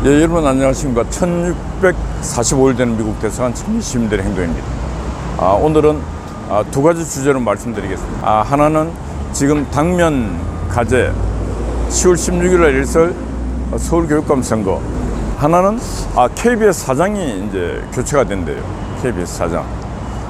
예, 여러분 안녕하십니까. 1645일 되는 미국 대사관 천리시민들의 행동입니다. 오늘은 두 가지 주제로 말씀드리겠습니다. 하나는 지금 당면 가제 10월 16일에 있을 서울교육감 선거. 하나는 KBS 사장이 이제 교체가 된대요. KBS 사장.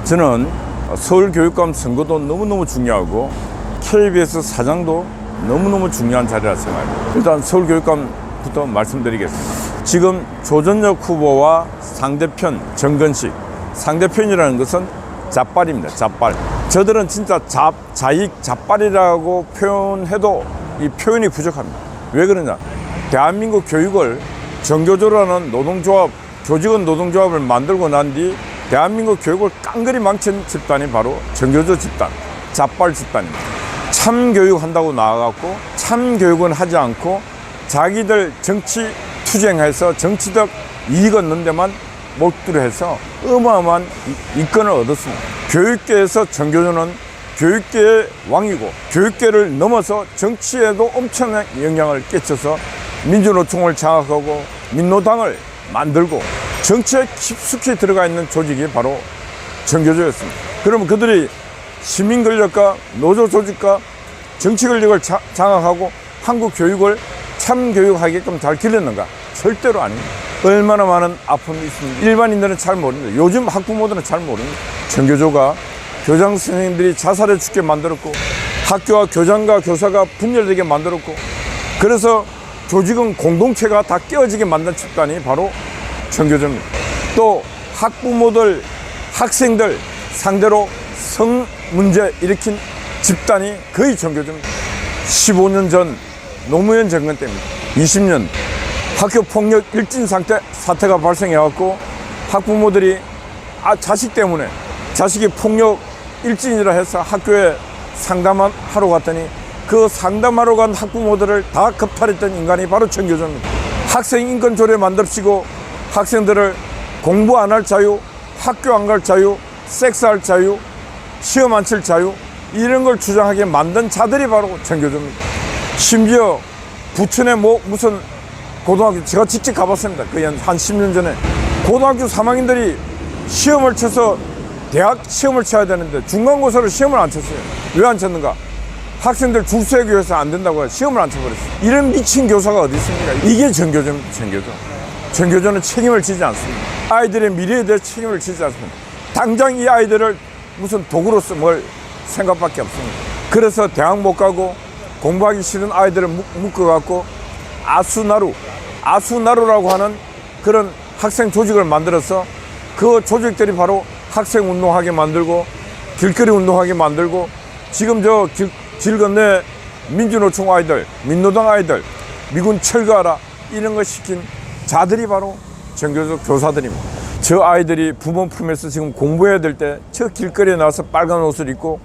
저는 서울교육감 선거도 너무너무 중요하고 KBS 사장도 너무너무 중요한 자리라 생각합니다. 일단 서울교육감부터 말씀드리겠습니다. 지금 조전혁 후보와 상대편 정건식, 상대편이라는 것은 잡발입니다. 잡발. 저들은 진짜 자익 잡발이라고 표현해도 이 표현이 부족합니다. 왜 그러냐? 대한민국 교육을 정교조라는 노동조합, 교직원 노동조합을 만들고 난 뒤 대한민국 교육을 깡그리 망친 집단이 바로 정교조 집단, 잡발 집단입니다. 참교육 한다고 나와갖고 참교육은 하지 않고 자기들 정치 투쟁해서 정치적 이익 얻는 데만 몰두를 해서 어마어마한 이권을 얻었습니다. 교육계에서 정교조는 교육계의 왕이고 교육계를 넘어서 정치에도 엄청난 영향을 끼쳐서 민주노총을 장악하고 민노당을 만들고 정치에 깊숙이 들어가 있는 조직이 바로 정교조였습니다. 그러면 그들이 시민 권력과 노조 조직과 정치 권력을 장악하고 한국 교육을 참교육하게끔 잘 길렀는가? 절대로 아닙니다. 얼마나 많은 아픔이 있습니다. 일반인들은 잘 모릅니다. 요즘 학부모들은 잘 모릅니다. 정교조가 교장 선생님들이 자살해 죽게 만들었고 학교와 교장과 교사가 분열되게 만들었고 그래서 조직은 공동체가 다 깨어지게 만든 집단이 바로 정교조입니다. 또 학부모들, 학생들 상대로 성 문제 일으킨 집단이 거의 정교조입니다. 15년 전 노무현 정권 때입니다. 20년 학교 폭력 일진 사태가 발생해갖고 학부모들이 자식 때문에 자식이 폭력 일진이라 해서 학교에 상담하러 갔더니 그 상담하러 간 학부모들을 다 겁탈했던 인간이 바로 정교조입니다. 학생 인권 조례 만듭시고 학생들을 공부 안 할 자유, 학교 안 갈 자유, 섹스할 자유, 시험 안 칠 자유 이런 걸 주장하게 만든 자들이 바로 정교조입니다. 심지어 부천에 무슨 고등학교 제가 직접 가봤습니다. 거의 한 10년 전에 고등학교 3학년들이 시험을 쳐서 대학 시험을 쳐야 되는데 중간고사를 시험을 안 쳤어요. 왜 안 쳤는가? 학생들 줄 서기 위해서 안 된다고 시험을 안 쳐버렸어요. 이런 미친 교사가 어디 있습니까? 이게 정교조입니다. 정교조. 정교조는 책임을 지지 않습니다. 아이들의 미래에 대해 책임을 지지 않습니다. 당장 이 아이들을 무슨 도구로 쓸 생각밖에 없습니다. 그래서 대학 못 가고 공부하기 싫은 아이들을 묶어갖고 아수나루라고 하는 그런 학생 조직을 만들어서 그 조직들이 바로 학생 운동하게 만들고 길거리 운동하게 만들고 지금 길 건너에 민주노총 아이들, 민노당 아이들, 미군 철거하라 이런 거 시킨 자들이 바로 정교조 교사들입니다. 저 아이들이 부모 품에서 지금 공부해야 될 때 저 길거리에 나와서 빨간 옷을 입고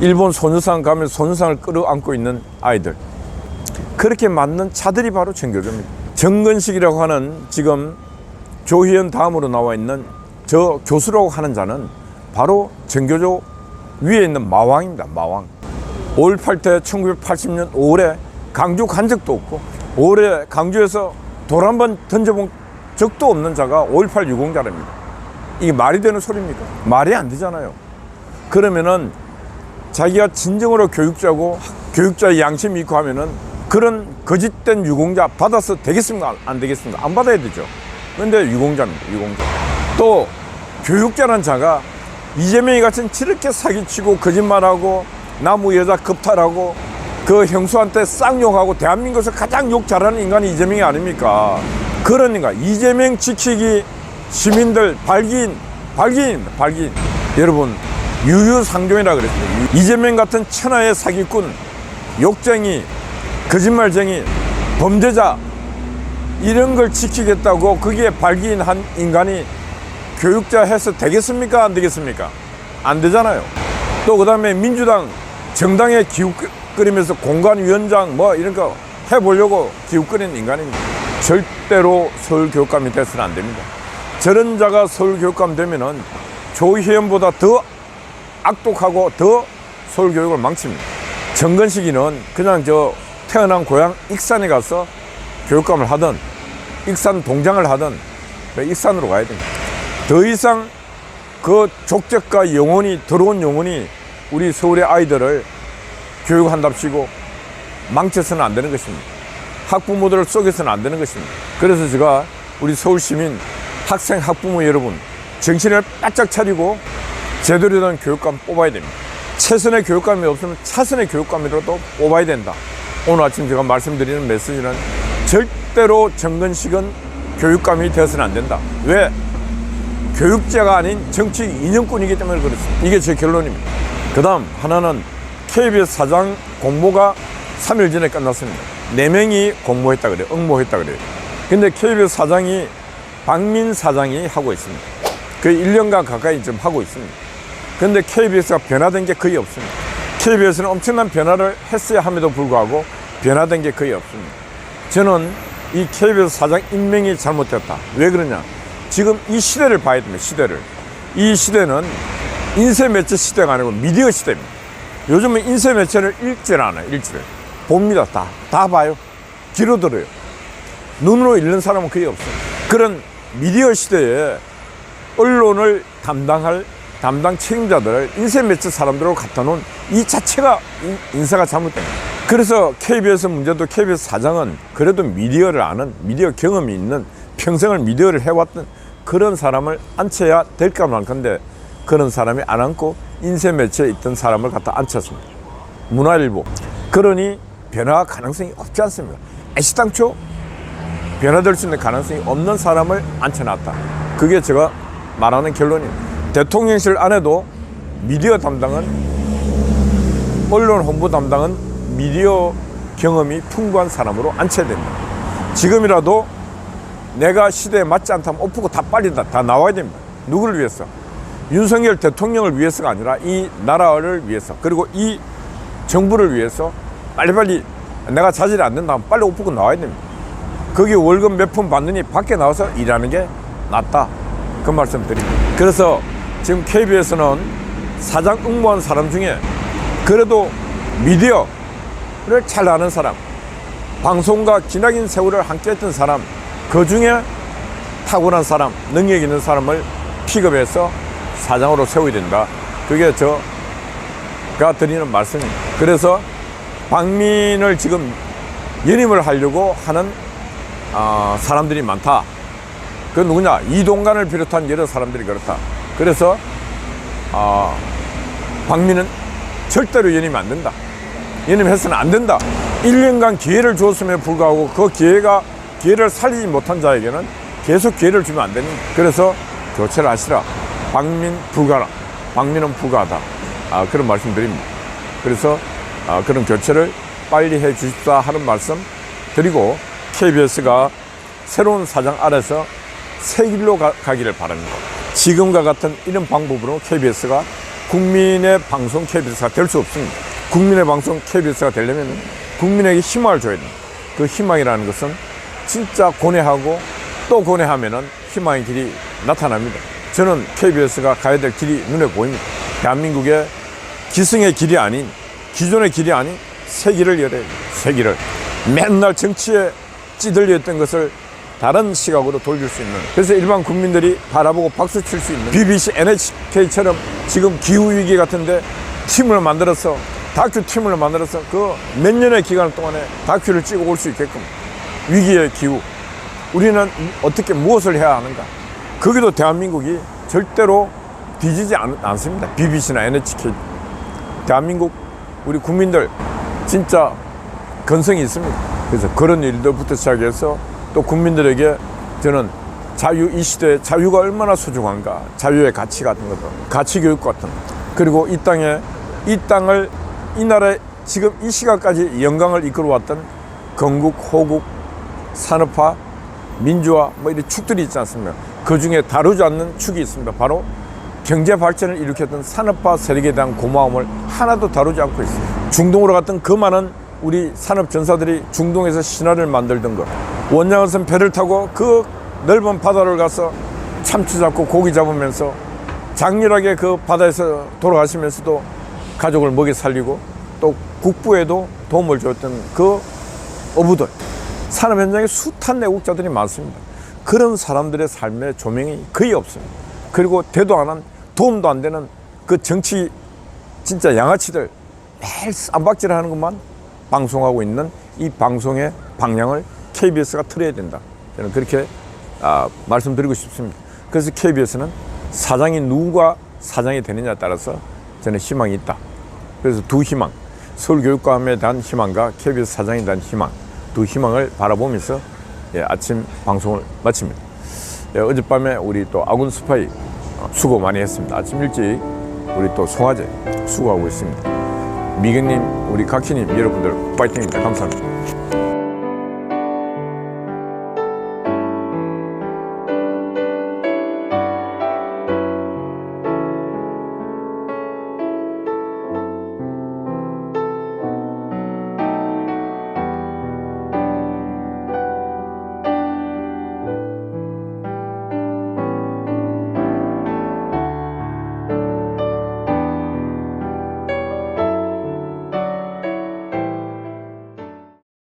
일본 소녀상 가면 소녀상을 끌어안고 있는 아이들 그렇게 만든 자들이 바로 정교조입니다. 정건식이라고 하는 지금 조희연 다음으로 나와 있는 저 교수라고 하는 자는 바로 정교조 위에 있는 마왕입니다. 마왕. 5.18 때 1980년 5월에 강주 간 적도 없고 5월에 강주에서 돌 한 번 던져본 적도 없는 자가 5.18 유공자랍니다. 이게 말이 되는 소리입니까? 말이 안 되잖아요. 그러면은 자기가 진정으로 교육자고 교육자의 양심이 있고 하면은 그런 거짓된 유공자 받아서 되겠습니까? 안 되겠습니까? 안 받아야 되죠. 그런데 유공자입니다. 유공자. 또 교육자란 자가 이재명이 같은 저렇게 사기치고 거짓말하고 나무 여자 겁탈하고 그 형수한테 쌍욕하고 대한민국에서 가장 욕 잘하는 인간이 이재명이 아닙니까? 그러니까 이재명 지키기 시민들 발기인입니다. 발기인. 여러분 유유상종이라 그랬어요. 이재명 같은 천하의 사기꾼, 욕쟁이, 거짓말쟁이, 범죄자 이런 걸 지키겠다고 거기에 발기인한 인간이 교육자 해서 되겠습니까? 안 되겠습니까? 안 되잖아요. 또 그 다음에 민주당 정당에 기웃거리면서 공관위원장 이런 거 해보려고 기웃거리는 인간입니다. 절대로 서울교육감이 돼서는 안 됩니다. 저런 자가 서울교육감 되면은 조희연보다 더 악독하고 더 서울교육을 망칩니다. 정건식이는 그냥 태어난 고향 익산에 가서 교육감을 하든 익산 동장을 하든 익산으로 가야 됩니다. 더 이상 그 족적과 영혼이 더러운 영혼이 우리 서울의 아이들을 교육한답시고 망쳐서는 안 되는 것입니다. 학부모들을 속여서는 안 되는 것입니다. 그래서 제가 우리 서울 시민 학생 학부모 여러분 정신을 바짝 차리고 제대로 된 교육감 뽑아야 됩니다. 최선의 교육감이 없으면 차선의 교육감이라도 뽑아야 된다. 오늘 아침 제가 말씀드리는 메시지는 절대로 정근식은 교육감이 되어서는 안 된다. 왜? 교육자가 아닌 정치 인형꾼이기 때문에 그렇습니다. 이게 제 결론입니다. 그 다음 하나는 KBS 사장 공모가 3일 전에 끝났습니다. 4명이 공모했다 그래요. 응모했다 그래요. 근데 KBS 사장이 박민 사장이 하고 있습니다. 거의 1년간 가까이 좀 하고 있습니다. 근데 KBS가 변화된 게 거의 없습니다. KBS는 엄청난 변화를 했어야 함에도 불구하고 변화된 게 거의 없습니다. 저는 이 KBS 사장 임명이 잘못됐다. 왜 그러냐? 지금 이 시대를 봐야 됩니다. 시대를. 이 시대는 인쇄 매체 시대가 아니고 미디어 시대입니다. 요즘은 인쇄 매체를 읽질 않아요. 읽지를. 봅니다. 다 봐요. 귀로 들어요. 눈으로 읽는 사람은 거의 없어요. 그런 미디어 시대에 언론을 담당할 담당 책임자들을 인쇄 매체 사람들로 갖다 놓은 이 자체가 인사가 잘못됩니다. 그래서 KBS 문제도 KBS 사장은 그래도 미디어를 아는 미디어 경험이 있는 평생을 미디어를 해왔던 그런 사람을 앉혀야 될까 말건데 그런 사람이 안 앉고 인쇄 매체에 있던 사람을 갖다 앉혔습니다. 문화일보. 그러니 변화 가능성이 없지 않습니다. 애시당초 변화될 수 있는 가능성이 없는 사람을 앉혀놨다. 그게 제가 말하는 결론입니다. 대통령실 안에도 미디어 담당은 언론 홍보 담당은 미디어 경험이 풍부한 사람으로 앉혀야 됩니다. 지금이라도 내가 시대에 맞지 않다면 엎고 다 빨리 다 나와야 됩니다. 누구를 위해서? 윤석열 대통령을 위해서가 아니라 이 나라를 위해서 그리고 이 정부를 위해서 빨리빨리 내가 자질이 안 된다면 빨리 엎고 나와야 됩니다. 거기 월급 몇 푼 받느니 밖에 나와서 일하는 게 낫다. 그 말씀 드립니다. 그래서 지금 KBS는 사장 응모한 사람 중에 그래도 미디어를 잘 아는 사람, 방송과 기나긴 세월을 함께 했던 사람, 그 중에 탁월한 사람, 능력 있는 사람을 픽업해서 사장으로 세워야 된다. 그게 제가 드리는 말씀입니다. 그래서 박민을 지금 연임을 하려고 하는 사람들이 많다. 그 누구냐? 이동관을 비롯한 여러 사람들이 그렇다. 그래서 박민은 절대로 연임이 안 된다. 연임해서는 안 된다. 1년간 기회를 주었음에 불구하고 그 기회를 살리지 못한 자에게는 계속 기회를 주면 안 됩니다. 그래서 교체를 하시라. 박민 불가라. 박민은 불가하다. 그런 말씀 드립니다. 그래서 그런 교체를 빨리 해 주십사 하는 말씀 드리고 KBS가 새로운 사장 아래서 새 길로 가기를 바랍니다. 지금과 같은 이런 방법으로 KBS가 국민의 방송 KBS가 될 수 없습니다. 국민의 방송 KBS가 되려면 국민에게 희망을 줘야 됩니다. 그 희망이라는 것은 진짜 고뇌하고 또 고뇌하면은 희망의 길이 나타납니다. 저는 KBS가 가야 될 길이 눈에 보입니다. 대한민국의 기승의 길이 아닌 기존의 길이 아닌 새 길을 열어야 됩니다. 새 길을. 맨날 정치에 찌들려 있던 것을 다른 시각으로 돌릴 수 있는, 그래서 일반 국민들이 바라보고 박수 칠 수 있는 BBC, NHK처럼 지금 기후위기 같은데 팀을 만들어서 다큐 팀을 만들어서 그 몇 년의 기간 동안에 다큐를 찍어 올 수 있게끔 위기의 기후 우리는 어떻게 무엇을 해야 하는가. 거기도 대한민국이 절대로 뒤지지 않습니다. BBC나 NHK. 대한민국 우리 국민들 진짜 건성이 있습니다. 그래서 그런 일들부터 시작해서 또 국민들에게 저는 이 시대에 자유가 얼마나 소중한가, 자유의 가치 같은 것도, 가치 교육 같은, 그리고 이 땅을 이 나라에 지금 이 시각까지 영광을 이끌어왔던 건국, 호국, 산업화, 민주화 뭐 이런 축들이 있지 않습니까? 그 중에 다루지 않는 축이 있습니다. 바로 경제 발전을 일으켰던 산업화 세력에 대한 고마움을 하나도 다루지 않고 있습니다. 중동으로 갔던 그 많은 우리 산업 전사들이 중동에서 신화를 만들던 것, 원양어선 배를 타고 그 넓은 바다를 가서 참치 잡고 고기 잡으면서 장렬하게 그 바다에서 돌아가시면서도 가족을 먹여 살리고 또 국부에도 도움을 줬던 그 어부들, 산업 현장에 숱한 애국자들이 많습니다. 그런 사람들의 삶의 조명이 거의 없습니다. 그리고 대도 안 한, 도움도 안 되는 그 정치 진짜 양아치들 매일 쌈박질 하는 것만 방송하고 있는 이 방송의 방향을 KBS가 틀어야 된다. 저는 그렇게 말씀드리고 싶습니다. 그래서 KBS는 사장이 누가 사장이 되느냐에 따라서 저는 희망이 있다. 그래서 두 희망, 서울교육감에 대한 희망과 KBS 사장에 대한 희망, 두 희망을 바라보면서 아침 방송을 마칩니다. 어젯밤에 우리 또 아군 스파이 수고 많이 했습니다. 아침 일찍 우리 또 송화제 수고하고 있습니다. 미경님, 우리 각희님 여러분들 파이팅입니다. 감사합니다.